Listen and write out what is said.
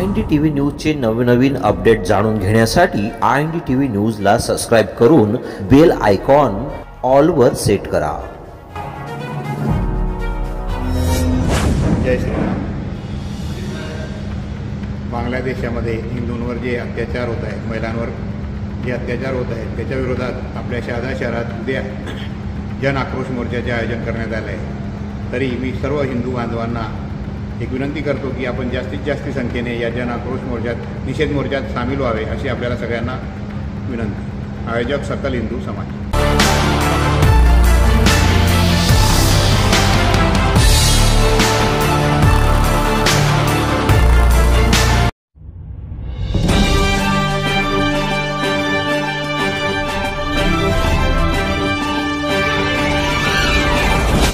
INDTV न्यूजचे नवनवीन update जाणून घेण्यासाठी INDTV न्यूजला सबस्क्राइब करून बेल आयकॉन ऑल वर सेट करा। जय श्रीराम। बांगलादेशामध्ये हिंदूंवर जे अत्याचार होत आहेत, महिलांवर जे अत्याचार होत आहेत, त्याच्या विरोधात आपल्या शहादा शहरात उद्या जन आक्रोश मोर्चाचे आयोजन करण्यात आले आहे। तरी मी सर्व हिंदू बांधवांना एक विनंती करतो की आपण जास्तीत जास्त संख्येने या जन आक्रोश मोर्चात निषेध मोर्चात सामील व्हावे अशी आपल्याला सगळ्यांना विनंती। आयोजक सकल हिंदू समाज।